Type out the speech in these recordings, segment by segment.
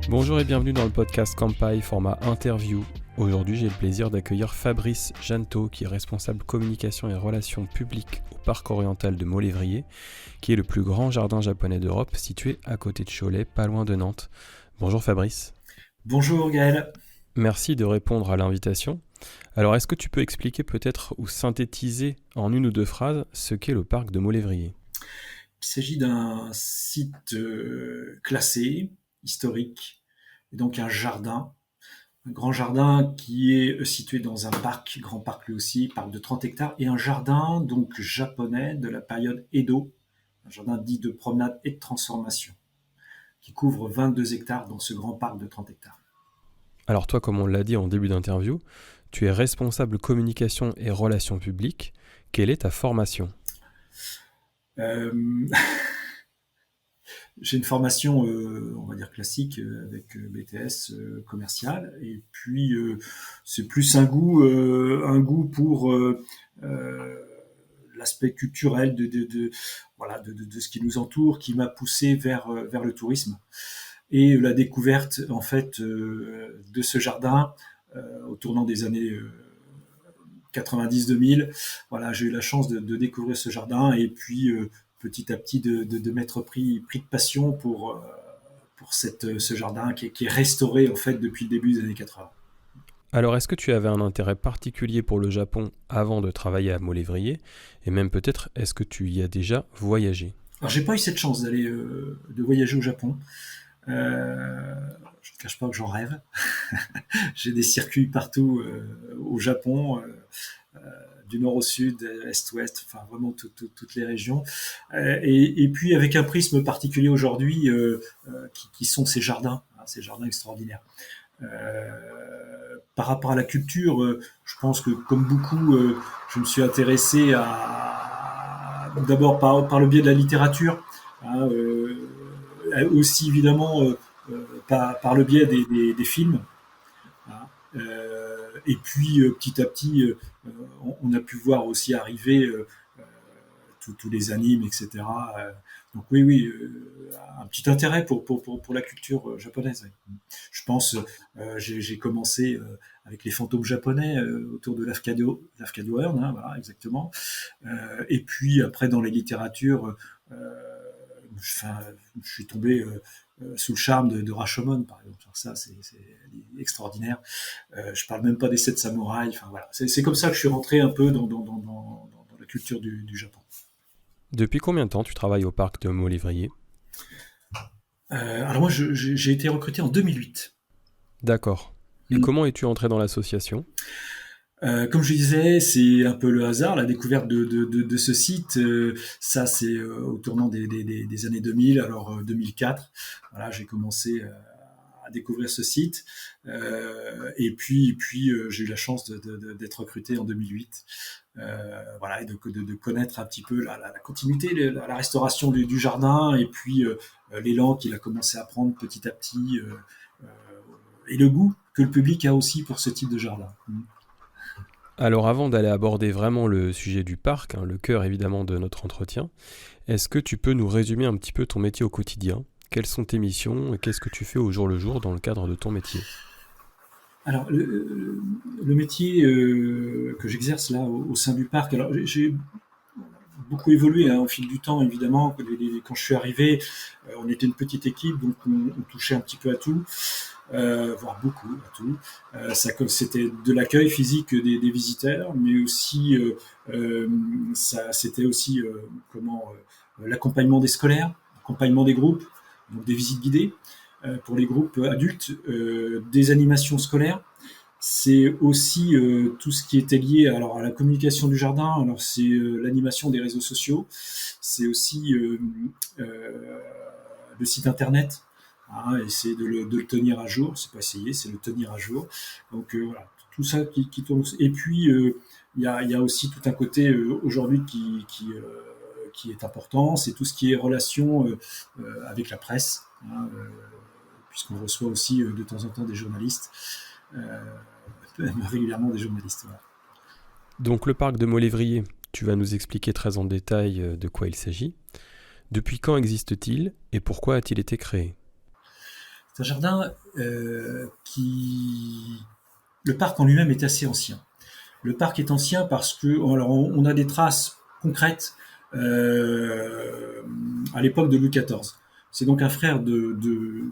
Bonjour et bienvenue dans le podcast Campai, format interview. Aujourd'hui, j'ai le plaisir d'accueillir Fabrice Janto, qui est responsable communication et relations publiques au Parc oriental de Maulévrier, qui est le plus grand jardin japonais d'Europe, situé à côté de Cholet, pas loin de Nantes. Bonjour Fabrice. Bonjour Gaël. Merci de répondre à l'invitation. Alors, est-ce que tu peux expliquer peut-être ou synthétiser en une ou deux phrases ce qu'est le parc de Maulévrier ? Il s'agit d'un site classé, historique, et donc un grand jardin qui est situé dans un parc, grand parc lui aussi, parc de 30 hectares, et un jardin donc japonais de la période Edo, un jardin dit de promenade et de transformation, qui couvre 22 hectares dans ce grand parc de 30 hectares. Alors toi, comme on l'a dit en début d'interview, tu es responsable communication et relations publiques. Quelle est ta formation ? Euh, J'ai une formation, on va dire classique, avec BTS commercial, et puis c'est plus un goût pour l'aspect culturel de ce qui nous entoure, qui m'a poussé vers le tourisme et la découverte en fait de ce jardin au tournant des années 90-2000. Voilà, j'ai eu la chance de découvrir ce jardin et puis petit à petit de m'être pris de passion pour ce jardin qui est restauré en fait depuis le début des années 80. Alors, est-ce que tu avais un intérêt particulier pour le Japon avant de travailler à Maulévrier ? Et même peut-être, est-ce que tu y as déjà voyagé ? Alors j'ai pas eu cette chance de voyager au Japon. Euh, je ne te cache pas que j'en rêve. J'ai des circuits partout au Japon, du nord au sud, est-ouest, enfin vraiment toutes les régions. Et puis avec un prisme particulier aujourd'hui, qui sont ces jardins extraordinaires. Par rapport à la culture, je pense que comme beaucoup, je me suis intéressé d'abord par le biais de la littérature, hein, aussi évidemment par le biais des films. Hein. Et puis petit à petit, on a pu voir aussi arriver tous les animes, etc. Donc oui, un petit intérêt pour la culture japonaise. Oui. Je pense, j'ai commencé avec les fantômes japonais autour de l'Afcadio Hearn, hein, voilà, exactement. Et puis après, dans les littératures, enfin, je suis tombé sous le charme de Rashomon, par exemple. Alors ça, c'est extraordinaire. Je parle même pas des sept samouraïs. Enfin voilà, c'est comme ça que je suis rentré un peu dans la culture du Japon. Depuis combien de temps tu travailles au parc de Maulévrier ? Alors moi, j'ai été recruté en 2008. D'accord. Et comment es-tu entré dans l'association ? Comme je disais, c'est un peu le hasard, la découverte de ce site. Ça, c'est au tournant des années 2000, alors 2004. Voilà, j'ai commencé à découvrir ce site. Et puis j'ai eu la chance d'être recruté en 2008. Voilà, et de connaître un petit peu la continuité, la restauration du jardin, et puis l'élan qu'il a commencé à prendre petit à petit, et le goût que le public a aussi pour ce type de jardin. Alors avant d'aller aborder vraiment le sujet du parc, le cœur évidemment de notre entretien, est-ce que tu peux nous résumer un petit peu ton métier au quotidien ? Quelles sont tes missions et qu'est-ce que tu fais au jour le jour dans le cadre de ton métier ? Alors, le métier que j'exerce là au sein du parc, alors j'ai beaucoup évolué au fil du temps, évidemment. Quand je suis arrivé, on était une petite équipe, donc on touchait un petit peu à tout, voire beaucoup à tout. C'était de l'accueil physique des visiteurs, mais aussi c'était aussi l'accompagnement des scolaires, l'accompagnement des groupes, donc des visites guidées pour les groupes adultes, des animations scolaires. C'est aussi tout ce qui était lié alors, à la communication du jardin. Alors c'est l'animation des réseaux sociaux. C'est aussi le site internet. Hein, essayer de le tenir à jour. C'est pas essayer, c'est le tenir à jour. Donc voilà, tout ça qui tourne. Et puis il y a aussi tout un côté aujourd'hui qui est important. C'est tout ce qui est relation avec la presse. Hein, puisqu'on reçoit aussi de temps en temps des journalistes, euh, régulièrement des journalistes. Voilà. Donc le parc de Maulévrier, tu vas nous expliquer très en détail de quoi il s'agit. Depuis quand existe-t-il et pourquoi a-t-il été créé ? C'est un jardin qui... Le parc en lui-même est assez ancien. Le parc est ancien parce que alors on a des traces concrètes à l'époque de Louis XIV. C'est donc un frère du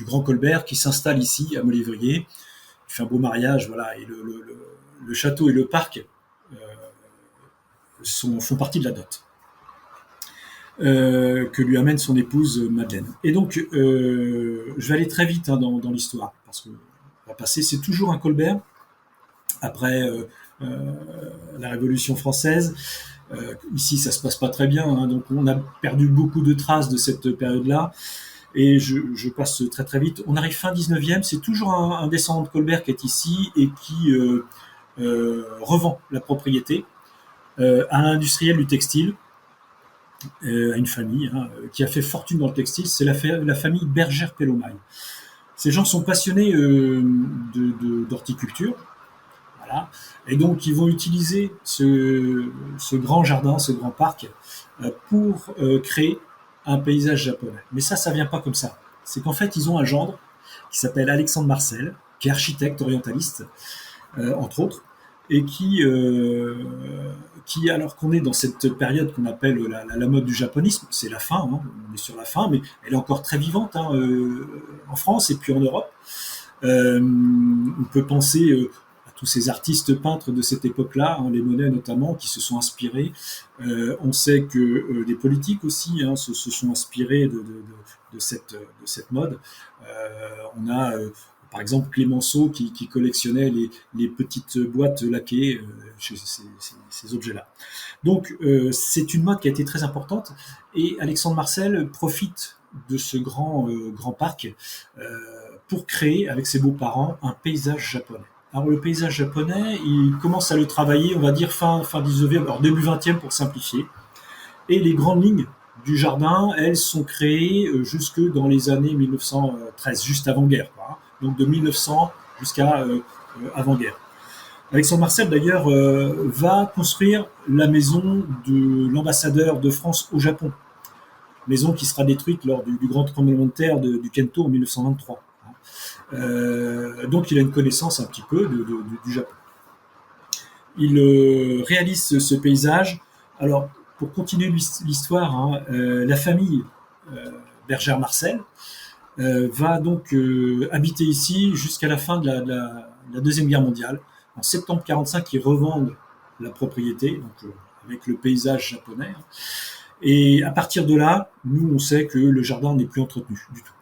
grand Colbert qui s'installe ici à Molévrier. Il fait un beau mariage, voilà, et le château et le parc font partie de la dot que lui amène son épouse Madeleine. Et donc, je vais aller très vite dans l'histoire, parce que on va passer, c'est toujours un Colbert, après la Révolution française. Ici, ça se passe pas très bien, hein, donc on a perdu beaucoup de traces de cette période-là. Et je passe très très vite. On arrive fin 19e, c'est toujours un descendant de Colbert qui est ici et qui revend la propriété à un industriel du textile, à une famille qui a fait fortune dans le textile. C'est la famille Bergère-Pellomaille. Ces gens sont passionnés d'horticulture. Voilà. Et donc, ils vont utiliser ce grand jardin, ce grand parc, pour créer un paysage japonais. Mais ça vient pas comme ça. C'est qu'en fait, ils ont un gendre qui s'appelle Alexandre Marcel, qui est architecte orientaliste, entre autres, et qui, alors qu'on est dans cette période qu'on appelle la mode du japonisme, c'est la fin, hein, on est sur la fin, mais elle est encore très vivante hein, en France et puis en Europe. On peut penser à tous ces artistes peintres de cette époque-là, hein, les Monet notamment, qui se sont inspirés. On sait que des politiques aussi hein, se sont inspirés de cette mode. On a par exemple Clémenceau qui collectionnait les petites boîtes laquées chez ces objets-là. Donc c'est une mode qui a été très importante et Alexandre Marcel profite de ce grand parc pour créer avec ses beaux-parents un paysage japonais. Alors le paysage japonais, il commence à le travailler, on va dire fin 19e, alors début 20e pour simplifier. Et les grandes lignes du jardin, elles sont créées jusque dans les années 1913, juste avant-guerre, quoi, hein. Donc de 1900 jusqu'à avant-guerre. Alexandre Marcel, d'ailleurs, va construire la maison de l'ambassadeur de France au Japon. Maison qui sera détruite lors du grand tremblement de terre du Kento en 1923. Donc il a une connaissance un petit peu du Japon. Il réalise ce paysage. Alors, pour continuer l'histoire, hein, la famille Bergère Marcel va donc habiter ici jusqu'à la fin de la Deuxième Guerre mondiale. En septembre 1945, ils revendent la propriété, donc, avec le paysage japonais. Et à partir de là, nous, on sait que le jardin n'est plus entretenu du tout.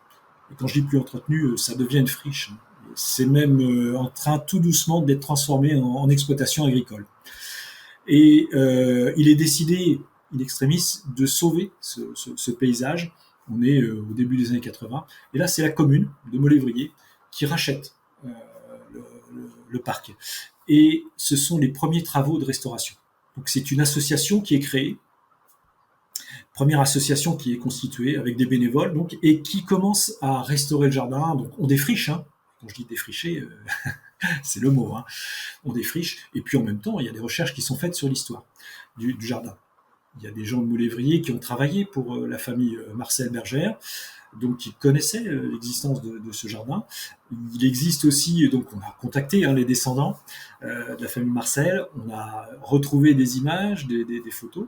Et quand je dis plus entretenu, ça devient une friche. C'est même en train tout doucement d'être transformé en exploitation agricole. Et il est décidé, in extremis, de sauver ce paysage. On est au début des années 80. Et là, c'est la commune de Molévrier qui rachète le parc. Et ce sont les premiers travaux de restauration. Donc c'est une association qui est créée, première association qui est constituée avec des bénévoles, donc, et qui commence à restaurer le jardin. Donc on défriche, hein. Quand je dis défricher, c'est le mot, hein. On défriche, et puis en même temps, il y a des recherches qui sont faites sur l'histoire du jardin. Il y a des gens de Molévrier qui ont travaillé pour la famille Marcel Bergère, donc qui connaissaient l'existence de ce jardin. Il existe aussi, donc on a contacté hein, les descendants de la famille Marcel, on a retrouvé des images, des photos,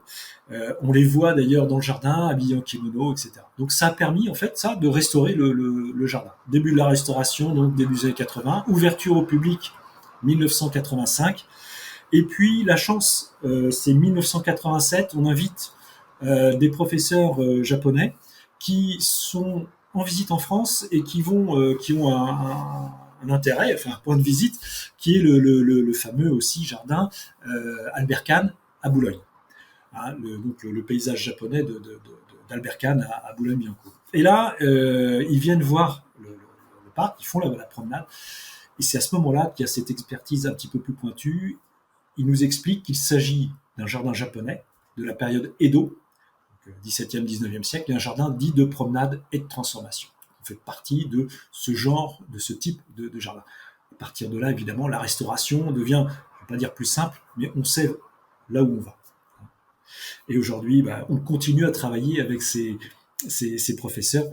on les voit d'ailleurs dans le jardin, habillés en kimono, etc. Donc ça a permis en fait ça de restaurer le jardin. Début de la restauration, donc début des années 80, ouverture au public 1985, et puis la chance, c'est 1987, on invite des professeurs japonais qui sont en visite en France et qui ont un intérêt, enfin un point de visite, qui est le fameux aussi jardin Albert Kahn à Boulogne. Hein, donc le paysage japonais d'Albert Kahn à Boulogne-Billancourt. Et là, ils viennent voir le parc, ils font la promenade, et c'est à ce moment-là qu'il y a cette expertise un petit peu plus pointue. Il nous explique qu'il s'agit d'un jardin japonais de la période Edo, 17e, 19e siècle, et un jardin dit de promenade et de transformation. On fait partie de ce genre, de ce type de jardin. À partir de là, évidemment, la restauration devient, je ne vais pas dire plus simple, mais on sait là où on va. Et aujourd'hui, on continue à travailler avec ces professeurs,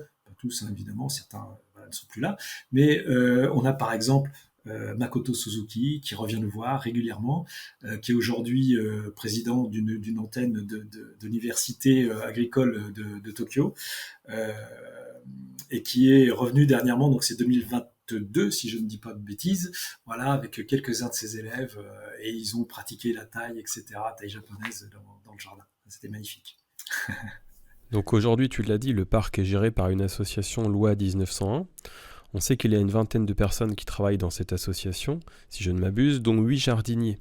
tous, hein, évidemment, certains ne sont plus là, mais on a par exemple Makoto Suzuki, qui revient nous voir régulièrement, qui est aujourd'hui président d'une antenne d'université agricole de Tokyo, euh, et qui est revenu dernièrement, donc c'est 2022, si je ne dis pas de bêtises, voilà, avec quelques-uns de ses élèves, et ils ont pratiqué la taille, etc., taille japonaise dans le jardin. C'était magnifique. Donc aujourd'hui, tu l'as dit, le parc est géré par une association loi 1901. On sait qu'il y a une vingtaine de personnes qui travaillent dans cette association, si je ne m'abuse, dont 8 jardiniers.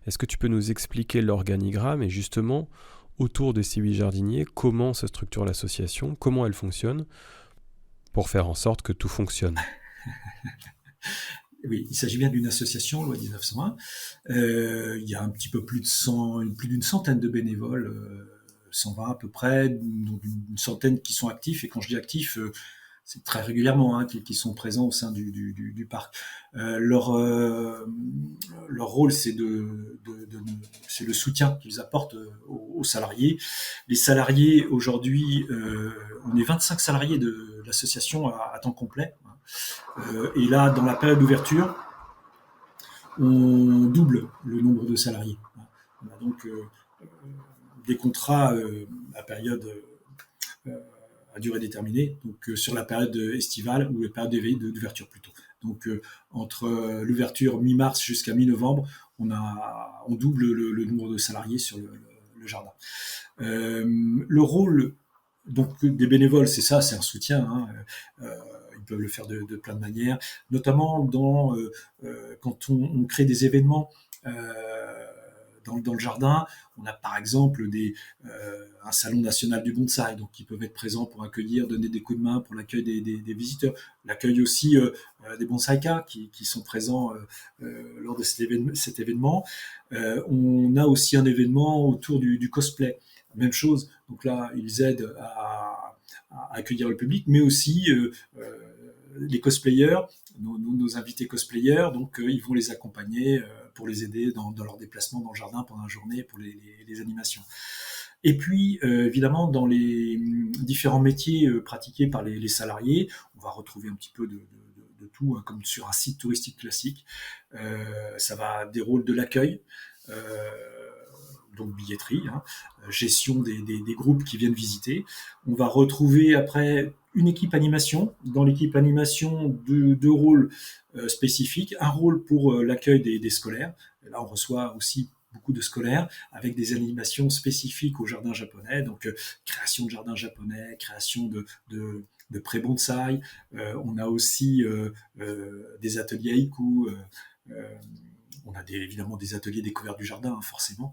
Est-ce que tu peux nous expliquer l'organigramme et justement, autour de ces 8 jardiniers, comment se structure l'association, comment elle fonctionne, pour faire en sorte que tout fonctionne? Oui, il s'agit bien d'une association, loi 1901. Il y a un petit peu plus d'une centaine de bénévoles, 120 à peu près, donc une centaine qui sont actifs. Et quand je dis actifs, c'est très régulièrement, hein, qui sont présents au sein du parc. Leur rôle, c'est le soutien qu'ils apportent aux salariés. Les salariés, aujourd'hui, on est 25 salariés de l'association à temps complet. Et là, dans la période d'ouverture, on double le nombre de salariés. On a donc des contrats à période à durée déterminée, donc sur la période estivale ou la période d'ouverture plutôt. Donc entre l'ouverture mi-mars jusqu'à mi-novembre, on double le nombre de salariés sur le jardin. Le rôle donc des bénévoles, c'est ça, c'est un soutien. Hein, ils peuvent le faire de plein de manières, notamment quand on crée des événements dans le jardin. On a par exemple un salon national du bonsaï, donc qui peuvent être présents pour accueillir, donner des coups de main pour l'accueil des visiteurs. L'accueil aussi des bonsaïkas qui sont présents lors de cet événement. On a aussi un événement autour du cosplay. Même chose, donc là, ils aident à accueillir le public, mais aussi les cosplayers, nos invités cosplayers, donc ils vont les accompagner pour les aider dans leur déplacement dans le jardin pendant la journée pour les animations. Et puis, évidemment, dans les différents métiers pratiqués par les salariés, on va retrouver un petit peu de tout, hein, comme sur un site touristique classique. Ça va des rôles de l'accueil, donc billetterie, hein, gestion des groupes qui viennent visiter. On va retrouver après une équipe animation. Dans l'équipe animation, deux rôles spécifiques. Un rôle pour l'accueil des scolaires. Et là, on reçoit aussi beaucoup de scolaires avec des animations spécifiques au jardin japonais. Donc, création de jardin japonais, création de pré-bonsaï. On a aussi des ateliers haïku. On a évidemment des ateliers découverts du jardin, hein, forcément.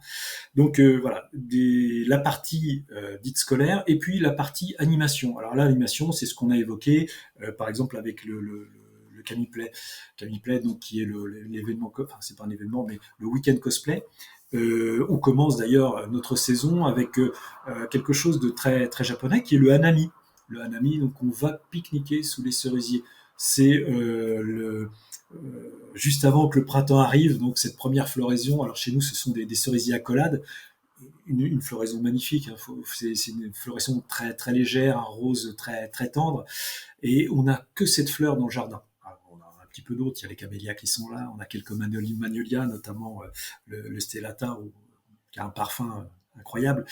Donc voilà, la partie dite scolaire et puis la partie animation. Alors là, l'animation, c'est ce qu'on a évoqué, par exemple avec le Camiplay. Camiplay, donc qui est l'événement, enfin c'est pas un événement, mais le week-end cosplay. On commence d'ailleurs notre saison avec quelque chose de très très japonais, qui est le hanami. Le hanami, donc on va pique-niquer sous les cerisiers. C'est juste avant que le printemps arrive, donc cette première floraison. Alors chez nous, ce sont des cerisiers accolades, une floraison magnifique. Hein, c'est une floraison très très légère, un rose très très tendre, et on n'a que cette fleur dans le jardin. Alors, on a un petit peu d'autres, il y a les camélias qui sont là, on a quelques magnolias, notamment le stellata, qui a un parfum incroyable.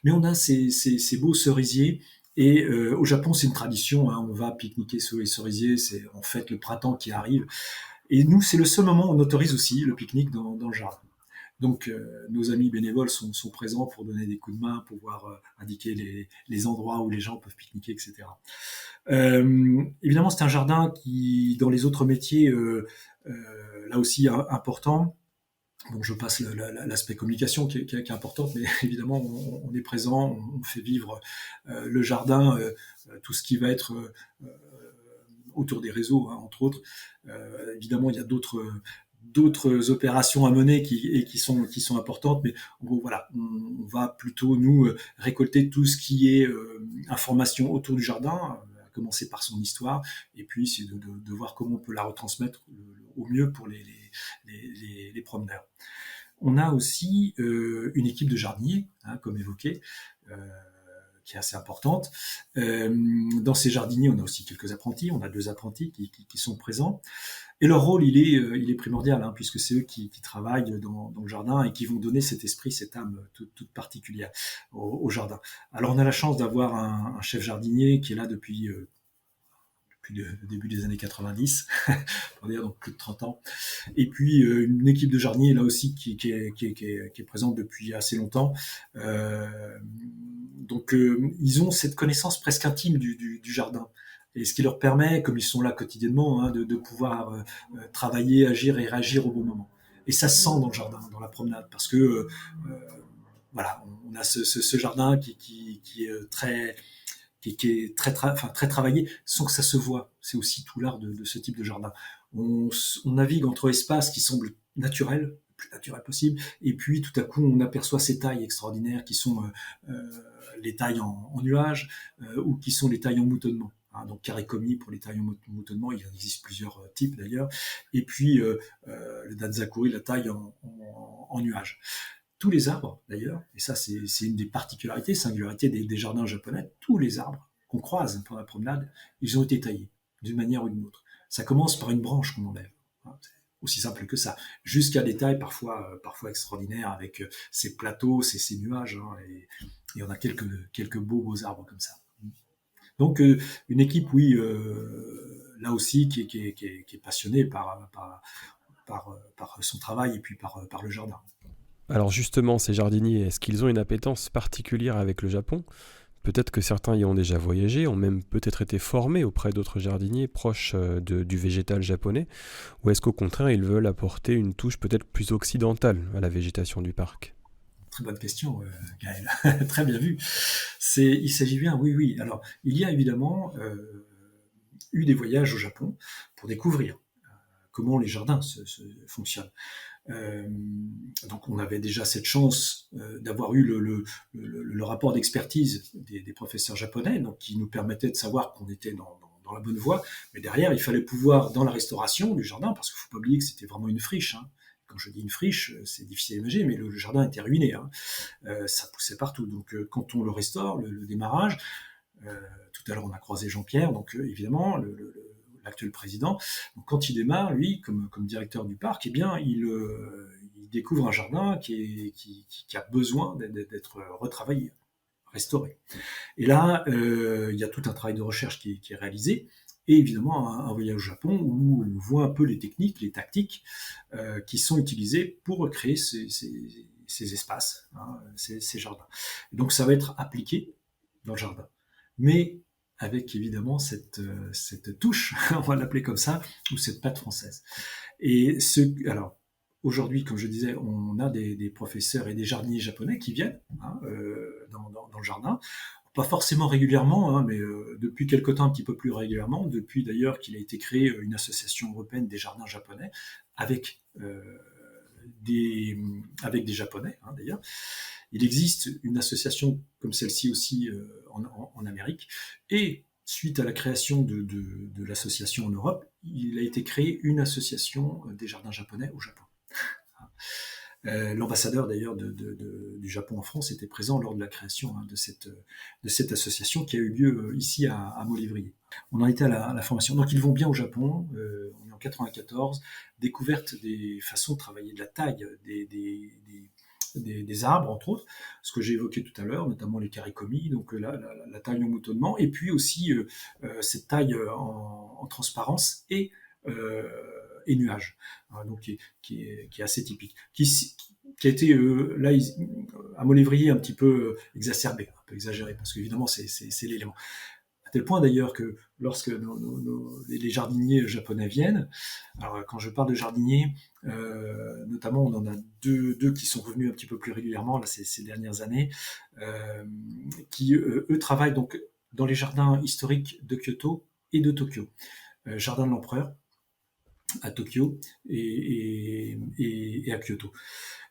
Mais on a ces beaux cerisiers. Et au Japon, c'est une tradition, hein, on va pique-niquer sous les cerisiers, c'est en fait le printemps qui arrive. Et nous, c'est le seul moment où on autorise aussi le pique-nique dans le jardin. Donc, nos amis bénévoles sont présents pour donner des coups de main, pour pouvoir indiquer les endroits où les gens peuvent pique-niquer, etc. Évidemment, c'est un jardin qui, dans les autres métiers, là aussi important. Bon, je passe l'aspect communication qui est important, mais évidemment, on est présent, on fait vivre le jardin, tout ce qui va être autour des réseaux, hein, entre autres. Évidemment, il y a d'autres opérations à mener qui sont importantes, mais en gros, voilà, on va plutôt nous récolter tout ce qui est information autour du jardin, à commencer par son histoire, et puis c'est de voir comment on peut la retransmettre au mieux pour les promeneurs. On a aussi une équipe de jardiniers, hein, comme évoqué, qui est assez importante. Dans ces jardiniers, on a aussi quelques apprentis. On a 2 apprentis qui sont présents. Et leur rôle, il est primordial, hein, puisque c'est eux qui travaillent dans le jardin et qui vont donner cet esprit, cette âme toute particulière au jardin. Alors, on a la chance d'avoir un chef jardinier qui est là depuis le début des années 90, on va dire donc plus de 30 ans. Et puis une équipe de jardiniers là aussi qui est présente depuis assez longtemps. Donc ils ont cette connaissance presque intime du jardin. Et ce qui leur permet, comme ils sont là quotidiennement, hein, de pouvoir travailler, agir et réagir au bon moment. Et ça se sent dans le jardin, dans la promenade, parce que voilà, on a ce jardin qui est qui est très travaillé, sans que ça se voit. C'est aussi tout l'art de ce type de jardin. On navigue entre espaces qui semblent naturels, le plus naturel possible, et puis tout à coup on aperçoit ces tailles extraordinaires qui sont les tailles en nuages ou qui sont les tailles en moutonnement. Hein, donc carré-commis pour les tailles en moutonnement, il en existe plusieurs types d'ailleurs, et puis le danzakuri, la taille en nuages. Tous les arbres, d'ailleurs, et ça c'est une des particularités, singularités des jardins japonais, tous les arbres qu'on croise pendant la promenade, ils ont été taillés d'une manière ou d'une autre. Ça commence par une branche qu'on enlève, hein, c'est aussi simple que ça, jusqu'à des tailles parfois extraordinaires avec ces plateaux, ces nuages, hein, et on a quelques beaux arbres comme ça. Donc une équipe, oui, là aussi qui est passionnée par son travail et puis par le jardin. Alors justement, ces jardiniers, est-ce qu'ils ont une appétence particulière avec le Japon ? Peut-être que certains y ont déjà voyagé, ont même peut-être été formés auprès d'autres jardiniers proches du végétal japonais, ou est-ce qu'au contraire, ils veulent apporter une touche peut-être plus occidentale à la végétation du parc ? Très bonne question, Gaël. Très bien vu. Il s'agit bien, oui. Alors, il y a évidemment eu des voyages au Japon pour découvrir comment les jardins fonctionnent. Donc on avait déjà cette chance d'avoir eu le rapport d'expertise des professeurs japonais, donc qui nous permettait de savoir qu'on était dans la bonne voie. Mais derrière, il fallait pouvoir, dans la restauration du jardin, parce qu'il ne faut pas oublier que c'était vraiment une friche. Hein. Quand je dis une friche, c'est difficile à imaginer, mais le jardin était ruiné. Hein. Ça poussait partout. Donc quand on le restaure, le démarrage, tout à l'heure on a croisé Jean-Pierre, donc évidemment l'actuel président. Donc, quand il démarre, lui, comme directeur du parc, eh bien, il découvre un jardin qui a besoin d'être retravaillé, restauré. Et là, il y a tout un travail de recherche qui est réalisé, et évidemment un voyage au Japon où on voit un peu les techniques, les tactiques qui sont utilisées pour créer ces espaces, hein, ces jardins. Et donc, ça va être appliqué dans le jardin. Mais avec évidemment cette touche, on va l'appeler comme ça, ou cette patte française. Et alors, aujourd'hui, comme je disais, on a des professeurs et des jardiniers japonais qui viennent hein, dans le jardin, pas forcément régulièrement, hein, mais depuis quelque temps un petit peu plus régulièrement, depuis d'ailleurs qu'il a été créé une association européenne des jardins japonais, avec des Japonais hein, d'ailleurs. Il existe une association comme celle-ci aussi en Amérique, et suite à la création de l'association en Europe, il a été créé une association des jardins japonais au Japon. L'ambassadeur d'ailleurs du Japon en France était présent lors de la création hein, de cette association qui a eu lieu ici à Molévrier. On en était à la formation. Donc ils vont bien au Japon, on est en 94, découverte des façons de travailler de la taille des arbres, entre autres, ce que j'ai évoqué tout à l'heure, notamment les carré-commis, donc la taille en moutonnement, et puis aussi cette taille en transparence et nuages, hein, donc qui est assez typique, qui a été là à Molévrier un petit peu exacerbé, un peu exagéré, parce qu'évidemment c'est l'élément. À tel point d'ailleurs que lorsque les jardiniers japonais viennent, alors quand je parle de jardiniers, notamment on en a deux qui sont revenus un petit peu plus régulièrement là, ces dernières années, qui eux travaillent donc dans les jardins historiques de Kyoto et de Tokyo. Jardin de l'Empereur à Tokyo et à Kyoto,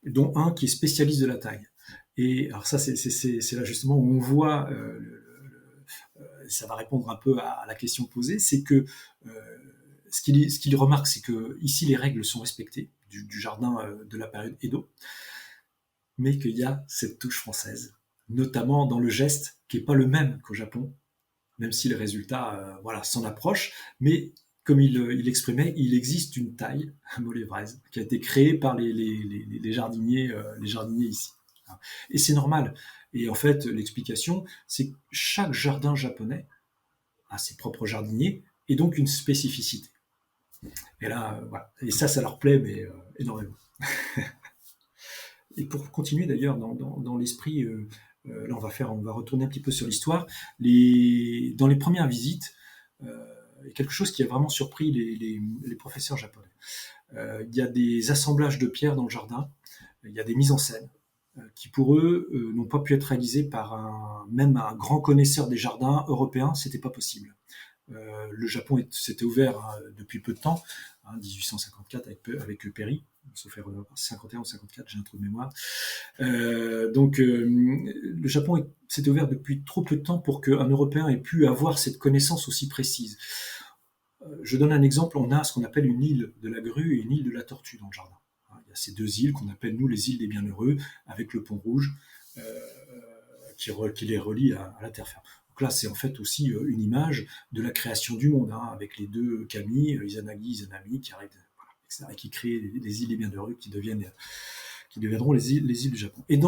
dont un qui est spécialiste de la taille. Et alors ça, c'est là justement où on voit, ça va répondre un peu à la question posée, c'est que ce qu'il remarque, c'est que ici les règles sont respectées du jardin de la période Edo, mais qu'il y a cette touche française notamment dans le geste, qui n'est pas le même qu'au Japon, même si les résultats s'en approchent. Mais comme il exprimait, il existe une taille molévraise qui a été créée par les jardiniers ici. Et c'est normal. Et en fait, l'explication, c'est que chaque jardin japonais a ses propres jardiniers et donc une spécificité. Et là, voilà. Et ça leur plaît, mais énormément. Et pour continuer d'ailleurs dans l'esprit, là on va retourner un petit peu sur l'histoire. Dans les premières visites, il y a quelque chose qui a vraiment surpris les professeurs japonais. Il y a des assemblages de pierres dans le jardin, il y a des mises en scène qui pour eux n'ont pas pu être réalisées par même un grand connaisseur des jardins européens, c'était pas possible. Le Japon s'était ouvert depuis peu de temps, 1854 avec Perry, sauf erreur 51 ou 54, j'ai un trou de mémoire. Donc le Japon s'était ouvert depuis trop peu de temps pour qu'un Européen ait pu avoir cette connaissance aussi précise. Je donne un exemple, on a ce qu'on appelle une île de la grue et une île de la tortue dans le jardin. Il y a ces deux îles qu'on appelle nous les îles des bienheureux, avec le pont rouge qui les relie à la terre ferme. Donc là, c'est en fait aussi une image de la création du monde, avec les deux kami, Izanagi, Izanami, qui arrivent, etc., et qui créent les îles des bienheureux qui deviendront les îles du Japon. Et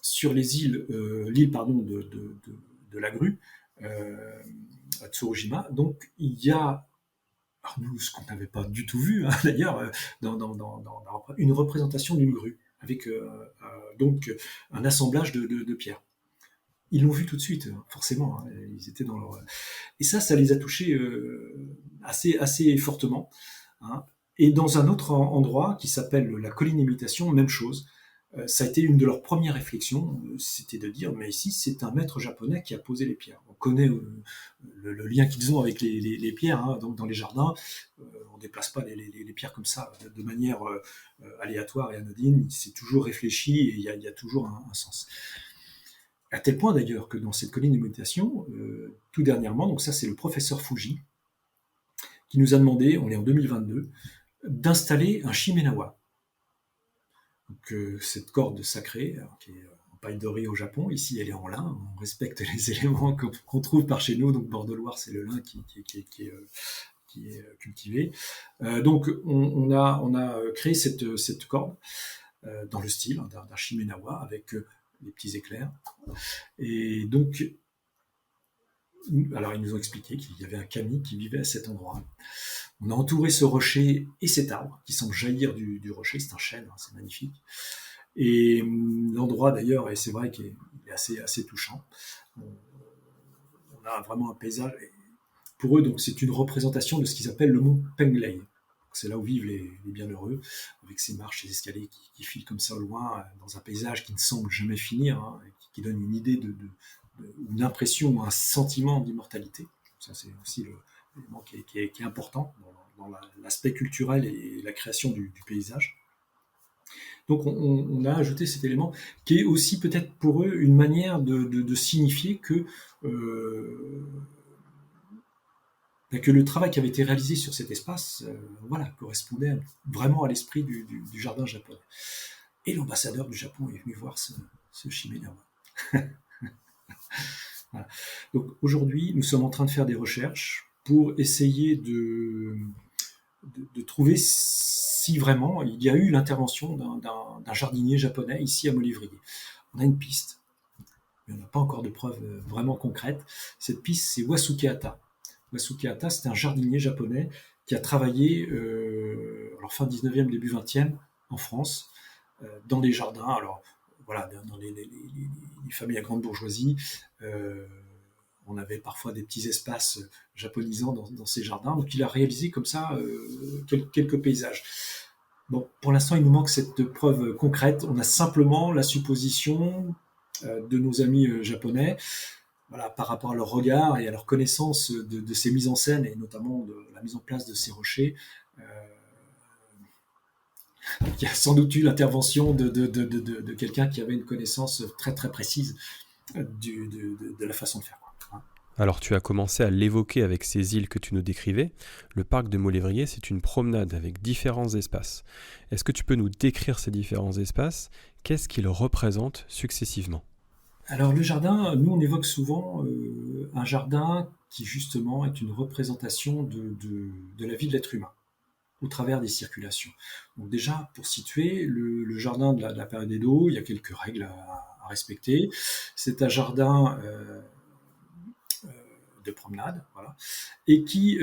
sur les îles, l'île de la grue, à Tsurujima, donc il y a nous, ce qu'on n'avait pas du tout vu, d'ailleurs, dans une représentation d'une grue, avec donc un assemblage de pierres. Ils l'ont vu tout de suite, forcément. Ils étaient dans leur... Et ça les a touchés assez fortement. Et dans un autre endroit qui s'appelle la colline imitation, même chose. Ça a été une de leurs premières réflexions, c'était de dire, mais ici, c'est un maître japonais qui a posé les pierres. On connaît le lien qu'ils ont avec les pierres, donc dans les jardins, on ne déplace pas les pierres comme ça, de manière aléatoire et anodine, c'est toujours réfléchi et il y a toujours un sens. À tel point d'ailleurs que dans cette colline d'imitation, tout dernièrement, donc ça c'est le professeur Fuji, qui nous a demandé, on est en 2022, d'installer un shimenawa. Donc, cette corde sacrée, qui est en paille dorée au Japon, ici elle est en lin, on respecte les éléments qu'on trouve par chez nous, donc Bord-de-Loire c'est le lin qui est cultivé. Donc on a créé cette corde dans le style d'un shimenawa avec des petits éclairs. Et donc, alors ils nous ont expliqué qu'il y avait un kami qui vivait à cet endroit. On a entouré ce rocher et cet arbre qui semble jaillir du rocher, c'est un chêne, c'est magnifique. Et l'endroit d'ailleurs, et c'est vrai qu'il est assez touchant, on a vraiment un paysage. Et pour eux, donc, c'est une représentation de ce qu'ils appellent le mont Penglei. C'est là où vivent les bienheureux, avec ces marches, ces escaliers qui filent comme ça au loin, dans un paysage qui ne semble jamais finir, qui donne une idée une impression, un sentiment d'immortalité. Ça, c'est aussi l'élément qui est important dans l'aspect culturel et la création du paysage. Donc on a ajouté cet élément qui est aussi peut-être pour eux une manière de signifier que le travail qui avait été réalisé sur cet espace correspondait vraiment à l'esprit du jardin japonais. Et l'ambassadeur du Japon est venu voir ce shimenawa. Voilà. Donc aujourd'hui, nous sommes en train de faire des recherches pour essayer de trouver si vraiment il y a eu l'intervention d'un jardinier japonais ici à Molévrier. On a une piste, mais on n'a pas encore de preuves vraiment concrètes. Cette piste, c'est Wasuke Hata. Wasuke Hata, c'est un jardinier japonais qui a travaillé fin 19e, début 20e en France, dans des jardins. Alors, voilà, dans les familles à grande bourgeoisie, on avait parfois des petits espaces japonisants dans ces jardins. Donc, il a réalisé comme ça quelques paysages. Bon, pour l'instant, il nous manque cette preuve concrète. On a simplement la supposition de nos amis japonais, voilà, par rapport à leur regard et à leur connaissance de ces mises en scène, et notamment de la mise en place de ces rochers. Il y a sans doute eu l'intervention de quelqu'un qui avait une connaissance très très précise de la façon de faire. Alors tu as commencé à l'évoquer avec ces îles que tu nous décrivais. Le parc de Molévrier, c'est une promenade avec différents espaces. Est-ce que tu peux nous décrire ces différents espaces ? Qu'est-ce qu'ils représentent successivement ? Alors le jardin, nous on évoque souvent un jardin qui justement est une représentation de la vie de l'être humain au travers des circulations. Donc déjà, pour situer le jardin de la période Edo, il y a quelques règles à respecter. C'est un jardin de promenade, voilà, et qui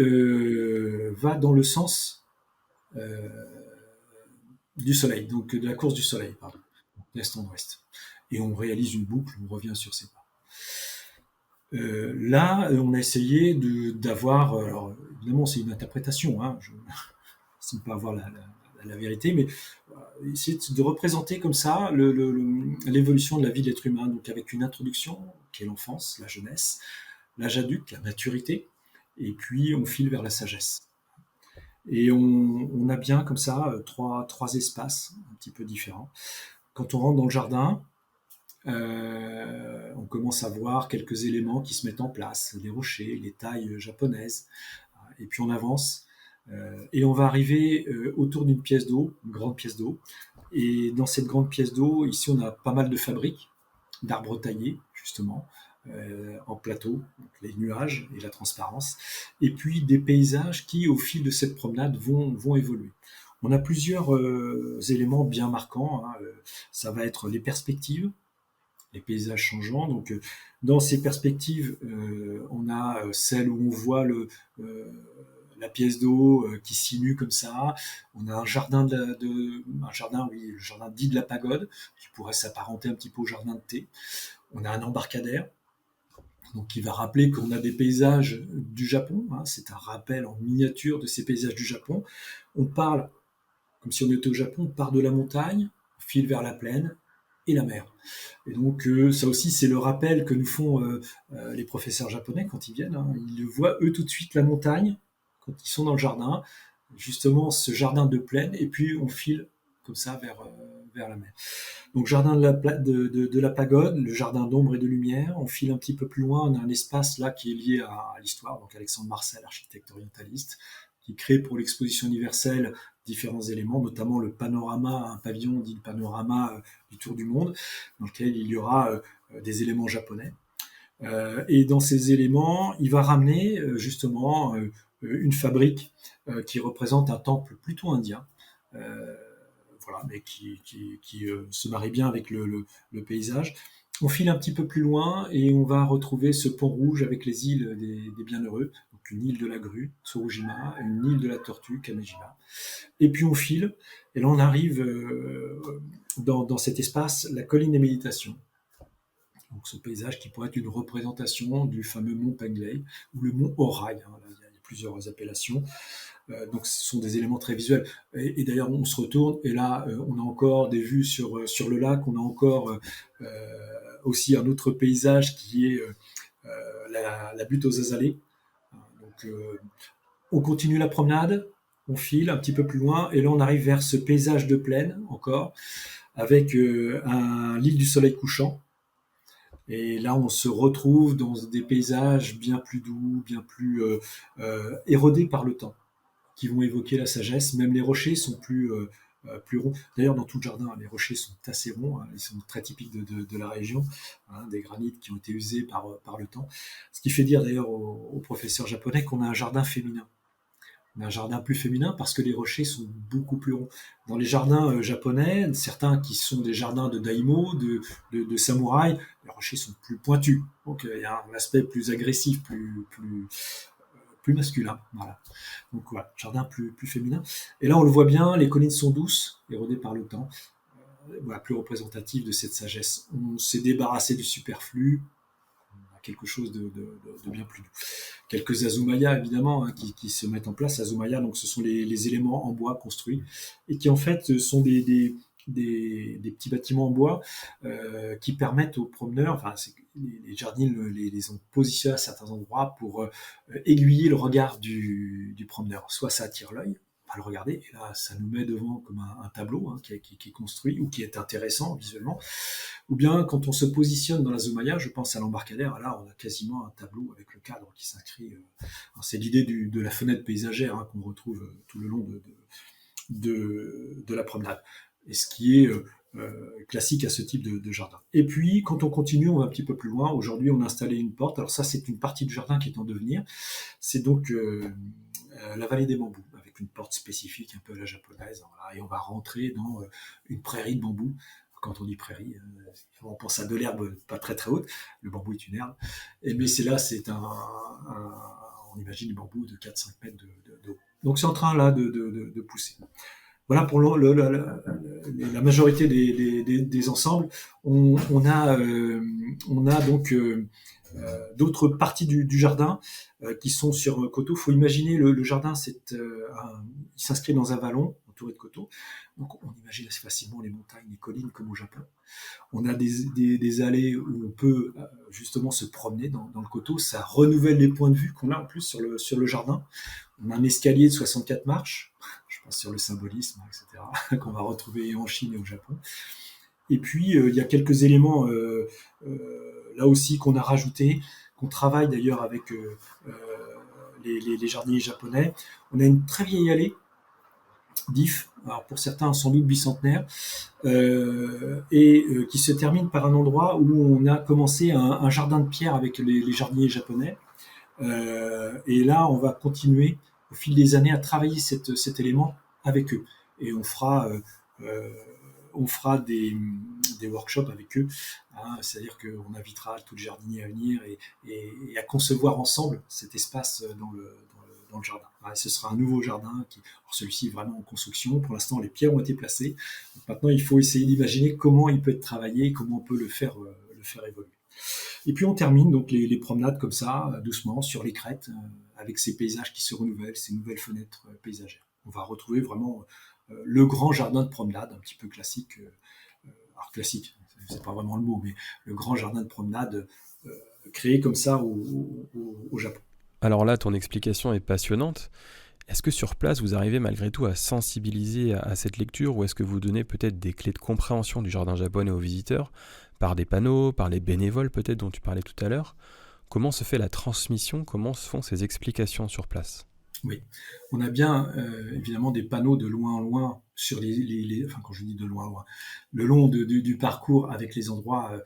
va dans le sens euh, du soleil, donc de la course du soleil, pardon, d'est en ouest. Et on réalise une boucle, on revient sur ses pas. Là, on a essayé d'avoir, alors évidemment c'est une interprétation, hein, je ne pas avoir la vérité, mais essayer de représenter comme ça l'évolution de la vie de l'être humain, donc avec une introduction qui est l'enfance, la jeunesse, l'âge adulte, la maturité, et puis on file vers la sagesse. Et on a bien comme ça trois espaces un petit peu différents. Quand on rentre dans le jardin, on commence à voir quelques éléments qui se mettent en place, les rochers, les tailles japonaises, et puis on avance, et on va arriver autour d'une pièce d'eau, une grande pièce d'eau, et dans cette grande pièce d'eau, ici on a pas mal de fabriques, d'arbres taillés, justement, en plateau, donc les nuages et la transparence, et puis des paysages qui, au fil de cette promenade, vont évoluer. On a plusieurs éléments bien marquants, hein. Ça va être les perspectives, les paysages changeants. Donc, dans ces perspectives, on a celle où on voit la pièce d'eau qui simule comme ça. On a un jardin, un jardin, oui, le jardin dit de la pagode, qui pourrait s'apparenter un petit peu au jardin de thé. On a un embarcadère, donc qui va rappeler qu'on a des paysages du Japon. Hein, c'est un rappel en miniature de ces paysages du Japon. On parle, comme si on était au Japon, on part de la montagne, on file vers la plaine, et la mer. Et donc ça aussi c'est le rappel que nous font les professeurs japonais quand ils viennent. Hein. Ils voient eux tout de suite la montagne quand ils sont dans le jardin, justement ce jardin de plaine, et puis on file comme ça vers la mer. Donc jardin de la pagode, le jardin d'ombre et de lumière. On file un petit peu plus loin, on a un espace là qui est lié à l'histoire, donc Alexandre Marcel, architecte orientaliste, qui crée pour l'exposition universelle différents éléments, notamment le panorama, un pavillon dit le panorama du tour du monde, dans lequel il y aura des éléments japonais. Et dans ces éléments, il va ramener justement une fabrique qui représente un temple plutôt indien, euh, voilà, mais qui se marie bien avec le paysage. On file un petit peu plus loin et on va retrouver ce pont rouge avec les îles des Bienheureux, donc une île de la Grue, Tsurujima, une île de la Tortue, Kamejima. Et puis on file, et là on arrive dans cet espace, la colline des méditations. Donc ce paysage qui pourrait être une représentation du fameux mont Penglei ou le mont Horai. Hein, là, il y a plusieurs appellations. Donc ce sont des éléments très visuels. Et d'ailleurs, on se retourne et là, on a encore des vues sur le lac. On a encore aussi un autre paysage qui est la butte aux azalées. Donc on continue la promenade, on file un petit peu plus loin et là on arrive vers ce paysage de plaine encore avec l'île du soleil couchant. Et là, on se retrouve dans des paysages bien plus doux, bien plus érodés par le temps, qui vont évoquer la sagesse. Même les rochers sont plus ronds. D'ailleurs, dans tout le jardin, les rochers sont assez ronds. Hein, ils sont très typiques de la région, hein, des granites qui ont été usés par le temps. Ce qui fait dire d'ailleurs aux professeurs japonais qu'on a un jardin féminin. On a un jardin plus féminin parce que les rochers sont beaucoup plus ronds. Dans les jardins japonais, certains qui sont des jardins de daimyo, de samouraï, les rochers sont plus pointus. Donc il y a un aspect plus agressif, plus masculin. Voilà. Donc voilà, jardin plus féminin. Et là, on le voit bien, les collines sont douces, érodées par le temps. Voilà, plus représentative de cette sagesse. On s'est débarrassé du superflu, quelque chose de bien plus doux. Quelques azumaya, évidemment, hein, qui se mettent en place. Azumaya, donc ce sont les éléments en bois construits et qui en fait sont des petits bâtiments en bois qui permettent aux promeneurs, enfin les jardiniers les ont positionnés à certains endroits pour aiguiller le regard du promeneur. Soit ça attire l'œil, on va le regarder, et là ça nous met devant comme un tableau hein, qui est construit ou qui est intéressant visuellement. Ou bien quand on se positionne dans la Zoomaya, je pense à l'embarcadère, là on a quasiment un tableau avec le cadre qui s'inscrit. C'est l'idée de la fenêtre paysagère qu'on retrouve tout le long de la promenade. Et ce qui est classique à ce type de jardin. Et puis, quand on continue, on va un petit peu plus loin. Aujourd'hui, on a installé une porte. Alors ça, c'est une partie du jardin qui est en devenir. C'est donc la vallée des bambous, avec une porte spécifique un peu à la japonaise. Voilà, et on va rentrer dans une prairie de bambous. Quand on dit prairie, on pense à de l'herbe pas très très haute. Le bambou est une herbe. Mais c'est on imagine du bambou de 4-5 mètres de haut. Donc c'est en train là de pousser. Voilà pour la majorité des ensembles. On a donc d'autres parties du jardin qui sont sur coteaux. Il faut imaginer le jardin, il s'inscrit dans un vallon entouré de coteaux. Donc on imagine assez facilement les montagnes, les collines comme au Japon. On a des allées où on peut justement se promener dans le coteau. Ça renouvelle les points de vue qu'on a en plus sur le jardin. On a un escalier de 64 marches, je pense sur le symbolisme, etc., qu'on va retrouver en Chine et au Japon. Et puis, il y a quelques éléments là aussi qu'on a rajoutés, qu'on travaille d'ailleurs avec les jardiniers japonais. On a une très vieille allée d'if, alors pour certains sans doute bicentenaire, qui se termine par un endroit où on a commencé un jardin de pierre avec les jardiniers japonais. Et là, on va continuer au fil des années à travailler cet élément avec eux. Et on fera des workshops avec eux. Hein, c'est-à-dire qu'on invitera tous les jardiniers à venir et à concevoir ensemble cet espace dans le jardin. Alors, ce sera un nouveau jardin. Alors celui-ci est vraiment en construction. Pour l'instant, les pierres ont été placées. Donc maintenant, il faut essayer d'imaginer comment il peut être travaillé, comment on peut le faire évoluer. Et puis on termine donc les promenades comme ça, doucement, sur les crêtes, avec ces paysages qui se renouvellent, ces nouvelles fenêtres paysagères. On va retrouver vraiment le grand jardin de promenade, un petit peu classique. Alors classique, c'est pas vraiment le mot, mais le grand jardin de promenade créé comme ça au Japon. Alors là, ton explication est passionnante. Est-ce que sur place, vous arrivez malgré tout à sensibiliser à cette lecture ou est-ce que vous donnez peut-être des clés de compréhension du jardin japonais aux visiteurs, par des panneaux, par les bénévoles peut-être dont tu parlais tout à l'heure? Comment se fait la transmission? Comment se font ces explications sur place? Oui, on a bien évidemment des panneaux de loin en loin sur enfin quand je dis de loin en loin, le long du parcours avec les endroits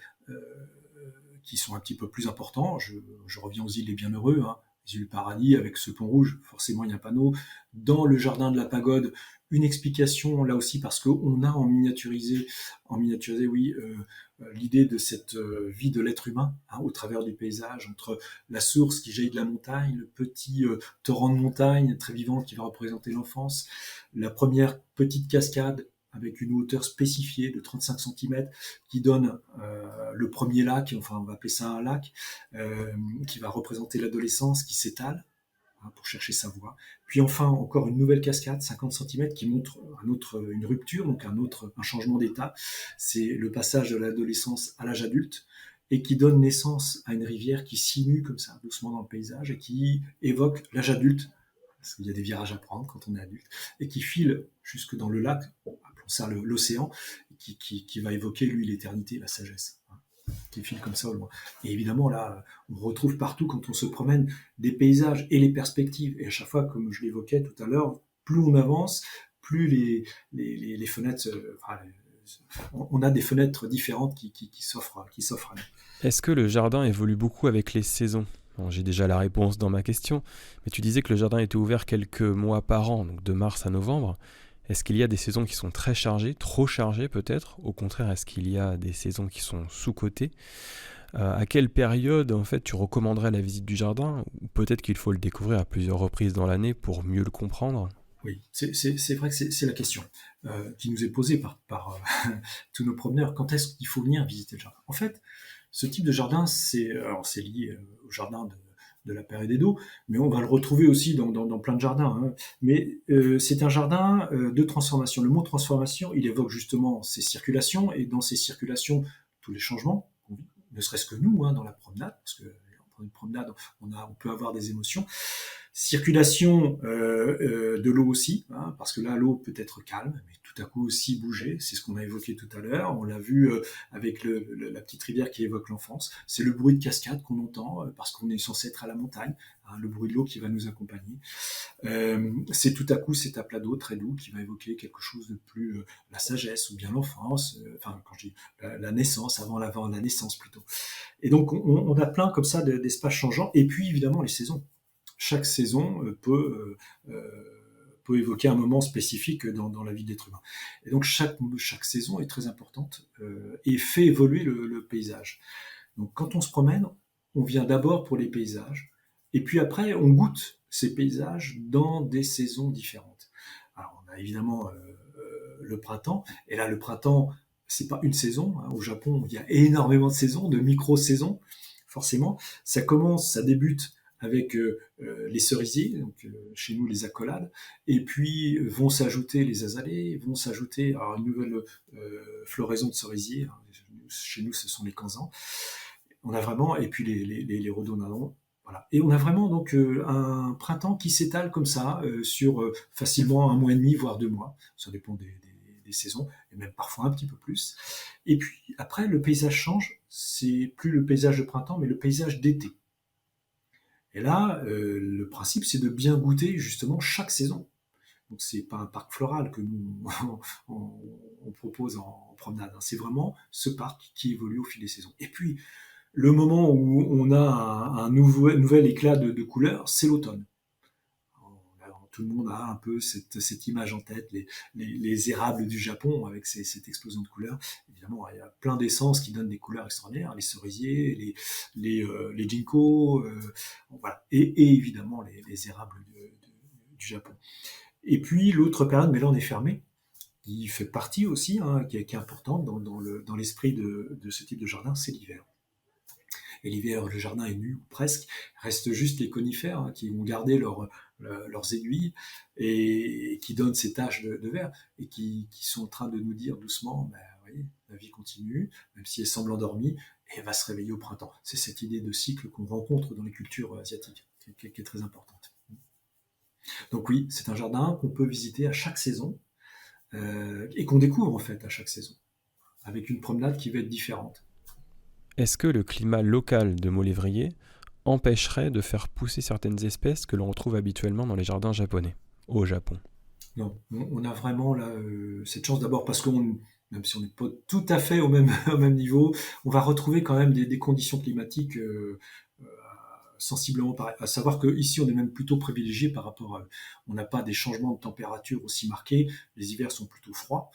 qui sont un petit peu plus importants. Je reviens aux îles des Bienheureux, hein, les îles du Paradis avec ce pont rouge, forcément il y a un panneau. Dans le jardin de la Pagode, une explication là aussi parce qu'on a en miniaturisé oui, l'idée de cette vie de l'être humain hein, au travers du paysage, entre la source qui jaillit de la montagne, le petit torrent de montagne très vivant qui va représenter l'enfance, la première petite cascade avec une hauteur spécifiée de 35 cm qui donne le premier lac, enfin on va appeler ça un lac, qui va représenter l'adolescence qui s'étale hein, pour chercher sa voie. Puis enfin encore une nouvelle cascade, 50 cm, qui montre une rupture, donc un changement d'état. C'est le passage de l'adolescence à l'âge adulte et qui donne naissance à une rivière qui sinue comme ça, doucement dans le paysage et qui évoque l'âge adulte, parce qu'il y a des virages à prendre quand on est adulte, et qui file jusque dans le lac, appelons ça l'océan, qui va évoquer, lui, l'éternité, la sagesse, hein, qui file comme ça au loin. Et évidemment, là, on retrouve partout, quand on se promène, des paysages et les perspectives. Et à chaque fois, comme je l'évoquais tout à l'heure, plus on avance, plus les fenêtres... on a des fenêtres différentes qui s'offrent à nous. Est-ce que le jardin évolue beaucoup avec les saisons? Bon, j'ai déjà la réponse dans ma question, mais tu disais que le jardin était ouvert quelques mois par an, donc de mars à novembre. Est-ce qu'il y a des saisons qui sont très chargées, trop chargées peut-être? Au contraire, est-ce qu'il y a des saisons qui sont sous-cotées? À quelle période en fait tu recommanderais la visite du jardin? Ou peut-être qu'il faut le découvrir à plusieurs reprises dans l'année pour mieux le comprendre? Oui, c'est vrai que c'est la question qui nous est posée par tous nos promeneurs. Quand est-ce qu'il faut venir visiter le jardin? En fait, ce type de jardin, c'est lié au jardin de la Paire et d'Edo, mais on va le retrouver aussi dans plein de jardins. Hein. Mais c'est un jardin de transformation. Le mot transformation, il évoque justement ces circulations, et dans ces circulations, tous les changements qu'on vit, ne serait-ce que nous, hein, dans la promenade, parce que dans une promenade, on peut avoir des émotions. Circulation de l'eau aussi, hein, parce que là, l'eau peut être calme, mais tout à coup aussi bouger. C'est ce qu'on a évoqué tout à l'heure. On l'a vu avec la petite rivière qui évoque l'enfance. C'est le bruit de cascade qu'on entend parce qu'on est censé être à la montagne, hein, le bruit de l'eau qui va nous accompagner. C'est tout à coup cet aplat d'eau très doux qui va évoquer quelque chose de plus la sagesse ou bien l'enfance, enfin quand je dis la naissance, avant la naissance plutôt. Et donc on a plein comme ça d'espaces changeants. Et puis évidemment les saisons. Chaque saison peut évoquer un moment spécifique dans la vie de l'être humain. Et donc chaque saison est très importante et fait évoluer le paysage. Donc quand on se promène, on vient d'abord pour les paysages, et puis après on goûte ces paysages dans des saisons différentes. Alors on a évidemment le printemps, et là le printemps, c'est pas une saison, hein. Au Japon il y a énormément de saisons, de micro-saisons, forcément. Ça débute avec les cerisiers, donc chez nous les accolades, et puis vont s'ajouter les azalées, vont s'ajouter une nouvelle floraison de cerisiers, hein. Chez nous ce sont les kansans. On a vraiment, et puis les rhododendrons, voilà. Et on a vraiment donc un printemps qui s'étale comme ça sur facilement 1 mois et demi, voire 2 mois, ça dépend des saisons, et même parfois un petit peu plus. Et puis après le paysage change, c'est plus le paysage de printemps, mais le paysage d'été. Et là, le principe, c'est de bien goûter justement chaque saison. Donc c'est pas un parc floral que nous on propose en promenade, hein. C'est vraiment ce parc qui évolue au fil des saisons. Et puis le moment où on a un nouvel éclat de couleurs, c'est l'automne. Tout le monde a un peu cette image en tête, les érables du Japon avec cette explosion de couleurs. Évidemment, il y a plein d'essences qui donnent des couleurs extraordinaires, les cerisiers, les ginkgos, voilà. Et évidemment les érables du Japon. Et puis l'autre période, mais là on est fermé, qui fait partie aussi, hein, qui est importante dans l'esprit de ce type de jardin, c'est l'hiver. Et l'hiver, le jardin est nu, ou presque. Restent juste les conifères, hein, qui vont garder leurs aiguilles et qui donnent ces taches de vert et qui sont en train de nous dire doucement, ben, voyez, la vie continue, même si elle semble endormie, et elle va se réveiller au printemps. C'est cette idée de cycle qu'on rencontre dans les cultures asiatiques, qui est très importante. Donc oui, c'est un jardin qu'on peut visiter à chaque saison et qu'on découvre en fait à chaque saison, avec une promenade qui va être différente. Est-ce que le climat local de Maulévrier empêcherait de faire pousser certaines espèces que l'on retrouve habituellement dans les jardins japonais, au Japon? Non, on a vraiment là, cette chance d'abord parce même si on n'est pas tout à fait au même, au même niveau, on va retrouver quand même des conditions climatiques sensiblement pareilles. À savoir qu'ici, on est même plutôt privilégié par rapport à... On n'a pas des changements de température aussi marqués, les hivers sont plutôt froids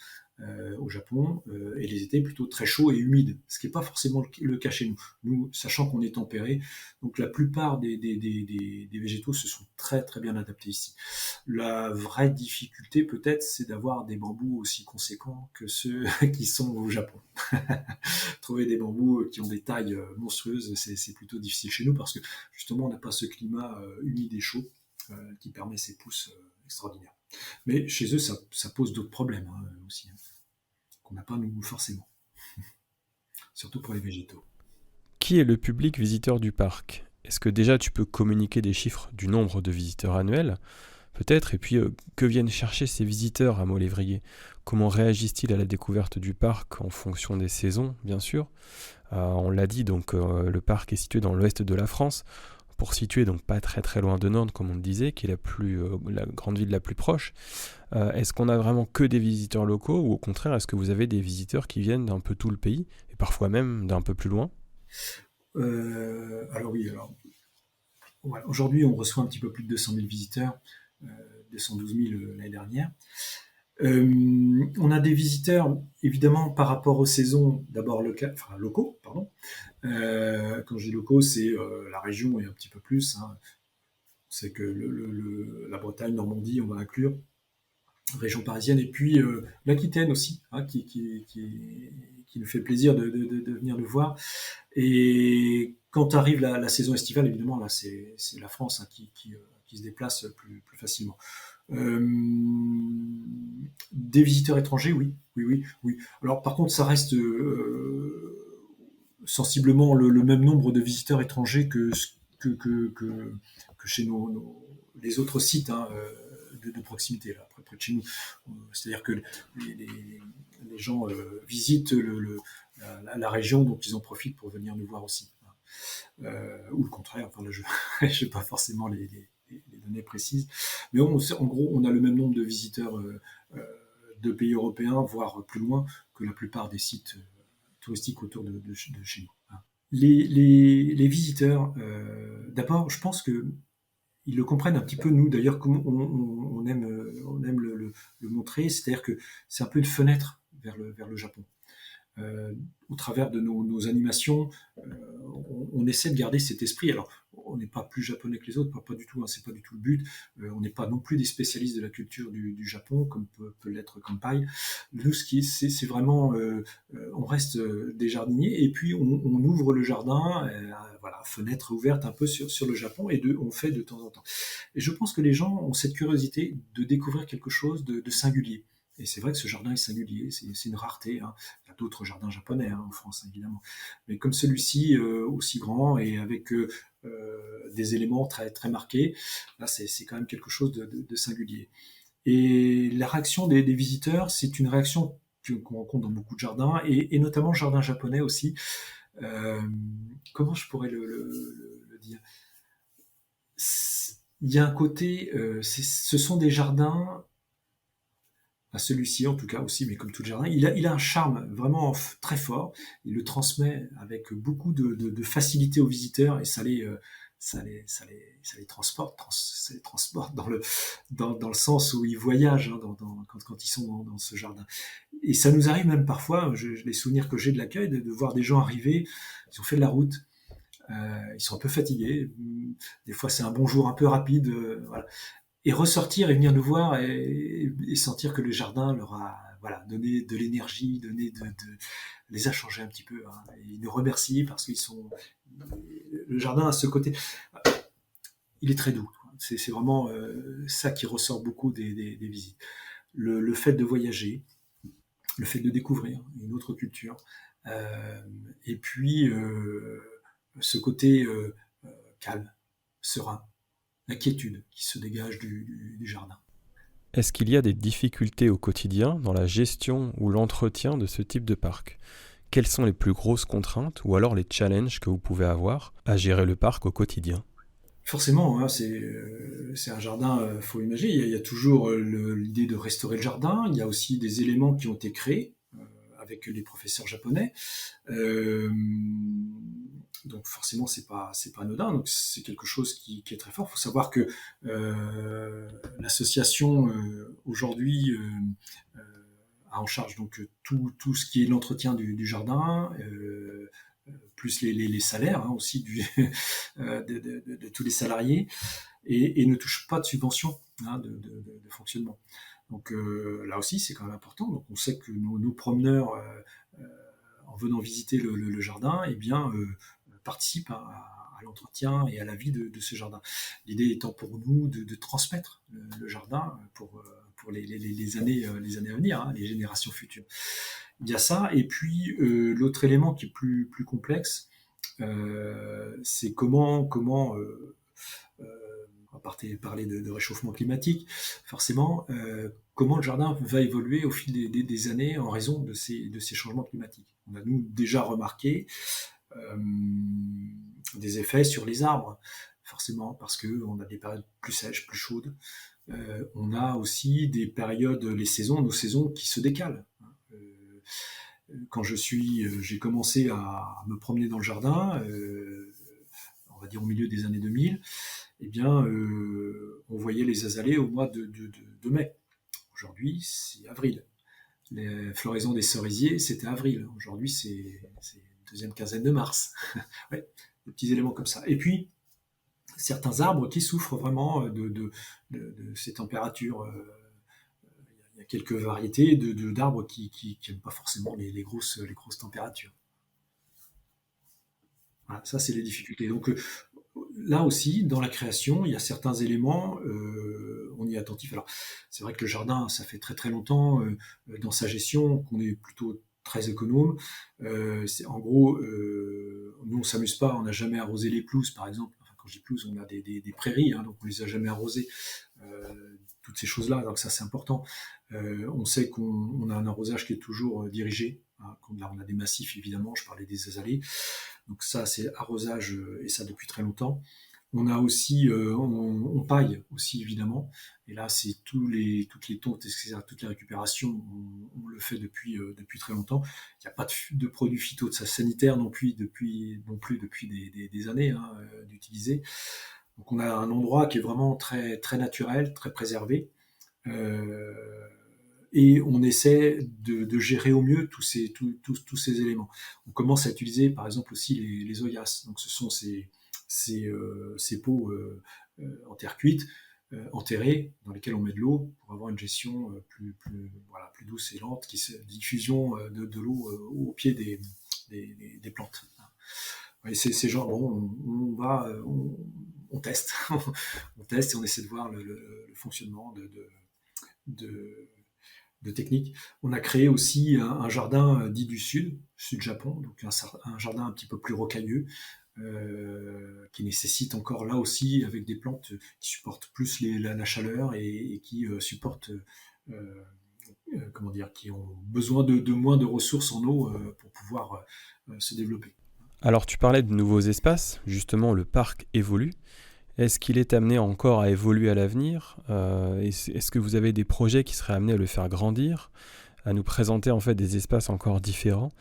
au Japon, et les étés plutôt très chauds et humides, ce qui n'est pas forcément le cas chez nous. Nous, sachant qu'on est tempéré, donc la plupart des végétaux se sont très très bien adaptés ici. La vraie difficulté peut-être, c'est d'avoir des bambous aussi conséquents que ceux qui sont au Japon. Trouver des bambous qui ont des tailles monstrueuses, c'est plutôt difficile chez nous parce que justement on n'a pas ce climat humide et chaud qui permet ces pousses extraordinaires. Mais chez eux, ça pose d'autres problèmes aussi, hein, qu'on n'a pas nous forcément, surtout pour les végétaux. Qui est le public visiteur du parc? Est-ce que déjà tu peux communiquer des chiffres du nombre de visiteurs annuels, peut-être? Et puis, que viennent chercher ces visiteurs à Maulévrier? Comment réagissent-ils à la découverte du parc en fonction des saisons, bien sûr? On l'a dit, donc le parc est situé dans l'ouest de la France. Pour situer, donc pas très très loin de Nantes, comme on le disait, qui est la grande ville la plus proche. Est-ce qu'on a vraiment que des visiteurs locaux, ou au contraire, est-ce que vous avez des visiteurs qui viennent d'un peu tout le pays, et parfois même d'un peu plus loin? Alors oui, ouais, aujourd'hui on reçoit un petit peu plus de 200 000 visiteurs, 212 000 l'année dernière. On a des visiteurs, évidemment, par rapport aux saisons, d'abord locaux, pardon. Quand je dis locaux, c'est la région et un petit peu plus, hein. C'est que la Bretagne, Normandie, on va inclure, région parisienne, et puis l'Aquitaine aussi, hein, qui nous fait plaisir de venir le voir. Et quand arrive la saison estivale, évidemment, là, c'est la France, hein, qui se déplace plus facilement. Des visiteurs étrangers, oui, oui, oui, oui. Alors par contre, ça reste sensiblement le même nombre de visiteurs étrangers que chez les autres sites de proximité, là, près de chez nous. C'est-à-dire que les gens visitent la région, donc ils en profitent pour venir nous voir aussi. Ou le contraire, enfin là, je n'ai pas forcément les données précises. Mais en gros, on a le même nombre de visiteurs de pays européens, voire plus loin, que la plupart des sites touristiques autour de chez nous. Les visiteurs, d'abord, je pense que ils le comprennent un petit peu, nous d'ailleurs, comme on aime le montrer, c'est-à-dire que c'est un peu une fenêtre vers le Japon. Au travers de nos animations, on essaie de garder cet esprit. Alors, on n'est pas plus japonais que les autres, pas du tout, hein, c'est pas du tout le but. On n'est pas non plus des spécialistes de la culture du Japon, comme peut l'être Kanpai. Nous, c'est vraiment, on reste des jardiniers, et puis on ouvre le jardin, voilà, fenêtre ouverte un peu sur le Japon, et on fait de temps en temps. Et je pense que les gens ont cette curiosité de découvrir quelque chose de singulier. Et c'est vrai que ce jardin est singulier, c'est une rareté. Hein. Il y a d'autres jardins japonais en France, évidemment. Mais comme celui-ci, aussi grand et avec des éléments très, très marqués, là, c'est quand même quelque chose de singulier. Et la réaction des visiteurs, c'est une réaction qu'on rencontre dans beaucoup de jardins, et notamment le jardin japonais aussi. Euh, Comment je pourrais le dire? Il y a un côté, ce sont des jardins, à celui-ci en tout cas aussi, mais comme tout le jardin, il a un charme vraiment très fort. Il le transmet avec beaucoup de facilité aux visiteurs, et ça les transporte, ça les transporte dans le sens où ils voyagent, hein, quand ils sont dans ce jardin. Et ça nous arrive même parfois, les souvenirs que j'ai de l'accueil, de voir des gens arriver, ils ont fait de la route, ils sont un peu fatigués, des fois c'est un bonjour un peu rapide, voilà, et ressortir et venir nous voir, et sentir que le jardin leur a, voilà, donné de l'énergie, les a changés un petit peu. Hein. Et ils nous remercient parce qu'ils sont. Le jardin a ce côté. Il est très doux. C'est vraiment ça qui ressort beaucoup des visites. Le fait de voyager, le fait de découvrir une autre culture, et puis ce côté calme, serein, l'inquiétude qui se dégage du jardin. Est-ce qu'il y a des difficultés au quotidien dans la gestion ou l'entretien de ce type de parc ? Quelles sont les plus grosses contraintes ou alors les challenges que vous pouvez avoir à gérer le parc au quotidien ? Forcément, hein, c'est un jardin, faut imaginer, il y a toujours l'idée de restaurer le jardin, il y a aussi des éléments qui ont été créés avec les professeurs japonais. Donc forcément, c'est pas anodin, donc c'est quelque chose qui est très fort. Il faut savoir que l'association aujourd'hui a en charge donc tout ce qui est l'entretien du jardin, plus les salaires, hein, aussi de tous les salariés, et ne touche pas de subvention, hein, de fonctionnement. Donc là aussi, c'est quand même important. Donc on sait que nos promeneurs, en venant visiter le jardin, eh bien, participent à l'entretien et à la vie de ce jardin. L'idée étant pour nous de transmettre le jardin pour les années à venir, hein, les générations futures. Il y a ça, et puis l'autre élément qui est plus complexe, c'est comment on va parler de réchauffement climatique, forcément, comment le jardin va évoluer au fil des années en raison de ces changements climatiques. On a, nous, déjà remarqué des effets sur les arbres, forcément, parce qu'on a des périodes plus sèches, plus chaudes. On a aussi des périodes, nos saisons qui se décalent. Quand j'ai commencé à me promener dans le jardin, on va dire au milieu des années 2000, eh bien, on voyait les azalées au mois de mai. Aujourd'hui, c'est avril. Les floraisons des cerisiers, c'était avril. Aujourd'hui, c'est deuxième quinzaine de mars. Ouais, des petits éléments comme ça. Et puis, certains arbres qui souffrent vraiment de ces températures. Il y a quelques variétés d'arbres qui n'aiment pas forcément les grosses températures. Voilà, ça, c'est les difficultés. Donc, là aussi, dans la création, il y a certains éléments, on y est attentif. Alors, c'est vrai que le jardin, ça fait très très longtemps, dans sa gestion, qu'on est plutôt très économe. En gros, nous, on ne s'amuse pas, on n'a jamais arrosé les pelouses, par exemple. Enfin, quand je dis pelouse, on a des prairies, donc on les a jamais arrosées. Toutes ces choses-là, donc ça c'est important. On sait qu'on a un arrosage qui est toujours dirigé. Là, on a des massifs, évidemment, je parlais des azalées. Donc ça, c'est arrosage, et ça depuis très longtemps. On a aussi, on paille aussi, évidemment. Et là, c'est toutes les tontes, etc., toute la récupération, on le fait depuis très longtemps. Il n'y a pas de produits phytosanitaires non plus depuis des années d'utiliser. Donc on a un endroit qui est vraiment très, très naturel, très préservé. Euh, et on essaie de gérer au mieux tous ces éléments. On commence à utiliser par exemple aussi les oyas. Donc ce sont ces pots en terre cuite, enterrés, dans lesquels on met de l'eau pour avoir une gestion plus douce et lente, diffusion de l'eau au pied des plantes. Et c'est genre, bon, on teste, on teste et on essaie de voir le fonctionnement de, de techniques. On a créé aussi un jardin dit du sud Japon, donc un jardin un petit peu plus rocailleux, qui nécessite encore là aussi avec des plantes qui supportent plus la chaleur et qui supportent, comment dire, qui ont besoin de moins de ressources en eau pour pouvoir se développer. Alors tu parlais de nouveaux espaces, justement le parc évolue. Est-ce qu'il est amené encore à évoluer à l'avenir ? Est-ce que vous avez des projets qui seraient amenés à le faire grandir, à nous présenter en fait des espaces encore différents ?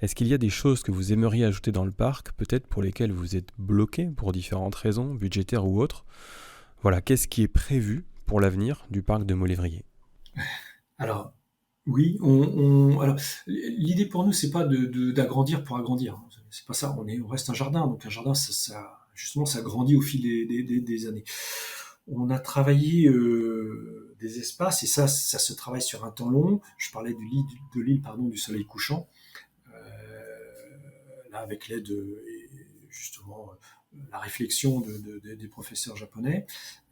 Est-ce qu'il y a des choses que vous aimeriez ajouter dans le parc, peut-être pour lesquelles vous êtes bloqué pour différentes raisons, budgétaires ou autres ? Voilà, qu'est-ce qui est prévu pour l'avenir du parc de Maulévrier ? Alors, oui, alors, l'idée pour nous, c'est pas d'agrandir pour agrandir. C'est pas ça. On reste un jardin. Donc, un jardin, justement, ça grandit au fil des années. On a travaillé des espaces, et ça se travaille sur un temps long. Je parlais de l'île, du soleil couchant. Là, avec l'aide, justement, la réflexion des professeurs japonais.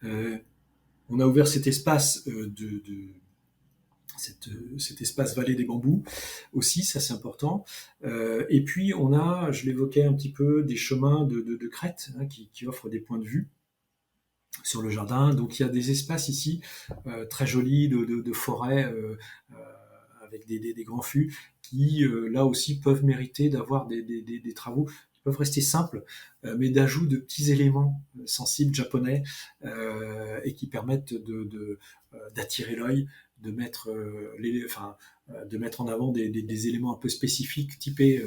On a ouvert cet espace cet espace vallée des bambous aussi, ça c'est important. Et puis on a, je l'évoquais un petit peu, des chemins de crête qui offrent des points de vue sur le jardin. Donc il y a des espaces ici très jolis de forêt avec des grands fûts qui là aussi peuvent mériter d'avoir des travaux qui peuvent rester simples, mais d'ajout de petits éléments sensibles japonais et qui permettent d'attirer l'œil, de mettre de mettre en avant des éléments un peu spécifiques typés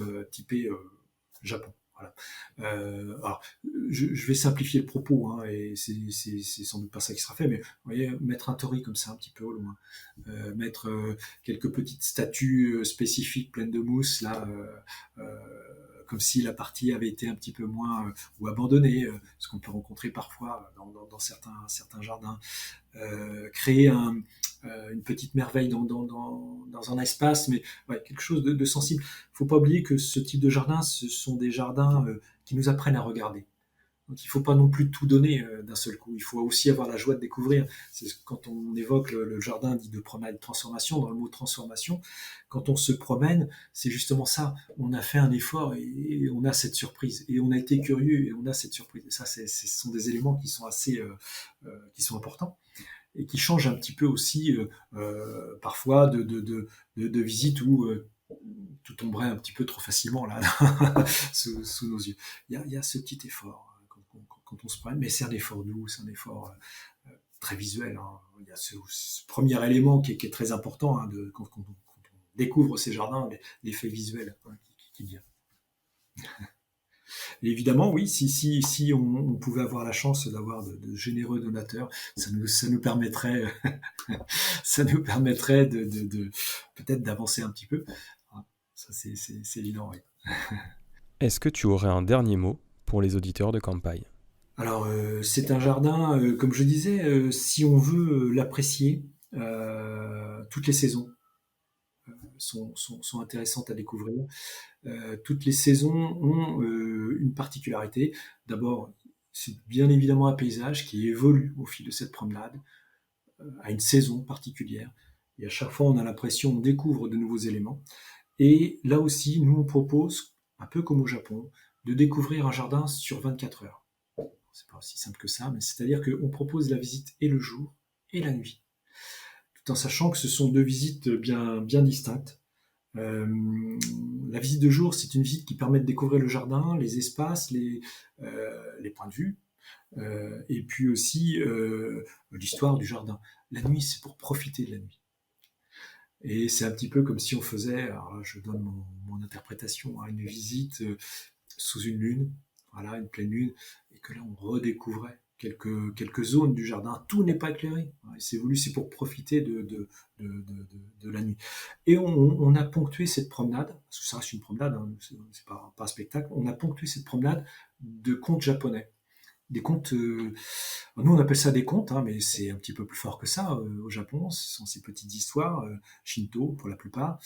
Japon. Voilà. Alors, je vais simplifier le propos, et c'est sans doute pas ça qui sera fait, mais vous voyez, mettre un tori comme ça un petit peu au loin, mettre quelques petites statues spécifiques pleines de mousse là, comme si la partie avait été un petit peu moins ou abandonnée, ce qu'on peut rencontrer parfois dans certains jardins. Créer une petite merveille dans un espace, mais quelque chose de sensible. Il ne faut pas oublier que ce type de jardin, ce sont des jardins qui nous apprennent à regarder. Donc il ne faut pas non plus tout donner d'un seul coup. Il faut aussi avoir la joie de découvrir. C'est quand on évoque le jardin dit de promenade de transformation, dans le mot transformation, quand on se promène, c'est justement ça. On a fait un effort et on a cette surprise. Et on a été curieux et on a cette surprise. Et ça, ce sont des éléments qui sont qui sont importants et qui changent un petit peu aussi parfois de visite où tout tomberait un petit peu trop facilement là sous nos yeux. Il y a ce petit effort quand on se promène, mais c'est un effort doux, c'est un effort très visuel. Il y a ce premier élément qui est très important quand on découvre ces jardins, l'effet visuel qui vient. Et évidemment, oui, si on pouvait avoir la chance d'avoir de généreux donateurs, ça nous permettrait, ça nous permettrait de peut-être d'avancer un petit peu. Ça, c'est évident, oui. Est-ce que tu aurais un dernier mot pour les auditeurs de Campai ? Alors, c'est un jardin, comme je disais, si on veut l'apprécier, toutes les saisons sont intéressantes à découvrir. Toutes les saisons ont une particularité. D'abord, c'est bien évidemment un paysage qui évolue au fil de cette promenade, à une saison particulière. Et à chaque fois, on a l'impression qu'on découvre de nouveaux éléments. Et là aussi, nous, on propose, un peu comme au Japon, de découvrir un jardin sur 24 heures. c'est pas aussi simple que ça, mais c'est-à-dire qu'on propose la visite et le jour et la nuit, tout en sachant que ce sont 2 visites bien distinctes. La visite de jour, c'est une visite qui permet de découvrir le jardin, les espaces, les points de vue, et puis aussi l'histoire du jardin. La nuit, c'est pour profiter de la nuit. Et c'est un petit peu comme si on faisait, alors là, je donne mon interprétation, une visite sous une lune, voilà, une pleine lune, et que là on redécouvrait quelques zones du jardin. Tout n'est pas éclairé. C'est pour profiter de la nuit. Et on a ponctué cette promenade, parce que ça reste une promenade, c'est pas un spectacle, on a ponctué cette promenade de contes japonais. Des contes, nous on appelle ça des contes, mais c'est un petit peu plus fort que ça au Japon. Ce sont ces petites histoires, Shinto pour la plupart.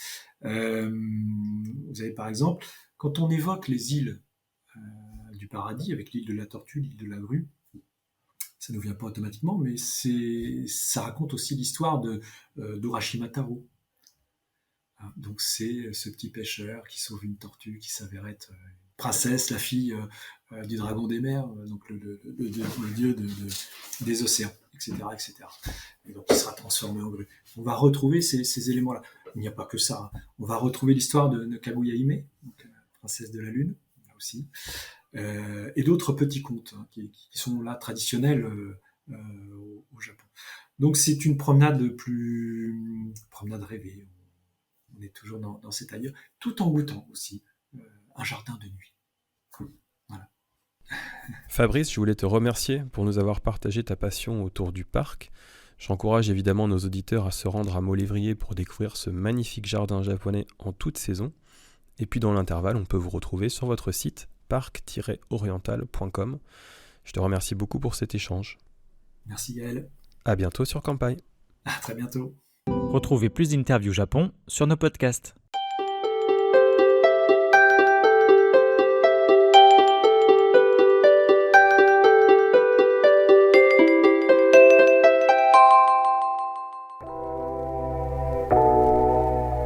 Vous avez par exemple, quand on évoque les îles du paradis, avec l'île de la tortue, l'île de la grue, ça ne nous vient pas automatiquement, mais ça raconte aussi l'histoire d'Urashima Taro. Donc c'est ce petit pêcheur qui sauve une tortue qui s'avère être une princesse, la fille du dragon des mers, donc le dieu des océans, etc., etc. Et donc il sera transformé en grue. On va retrouver ces éléments-là. Il n'y a pas que ça. On va retrouver l'histoire de Kaguya Hime, donc la princesse de la lune, là aussi, et d'autres petits contes qui sont là traditionnels au Japon. Donc c'est une promenade rêvée. On est toujours dans cet ailleurs, tout en goûtant aussi un jardin de nuit. Voilà. Fabrice, je voulais te remercier pour nous avoir partagé ta passion autour du parc. J'encourage évidemment nos auditeurs à se rendre à Mont-Lévrier pour découvrir ce magnifique jardin japonais en toute saison. Et puis dans l'intervalle, on peut vous retrouver sur votre site parc-oriental.com. Je te remercie beaucoup pour cet échange. Merci Gaël. À bientôt sur Kampai. À très bientôt. Retrouvez plus d'interviews Japon sur nos podcasts.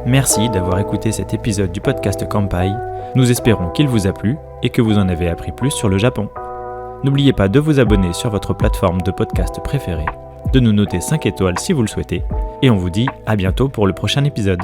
Merci d'avoir écouté cet épisode du podcast Kampai. Nous espérons qu'il vous a plu et que vous en avez appris plus sur le Japon. N'oubliez pas de vous abonner sur votre plateforme de podcast préférée, de nous noter 5 étoiles si vous le souhaitez, et on vous dit à bientôt pour le prochain épisode.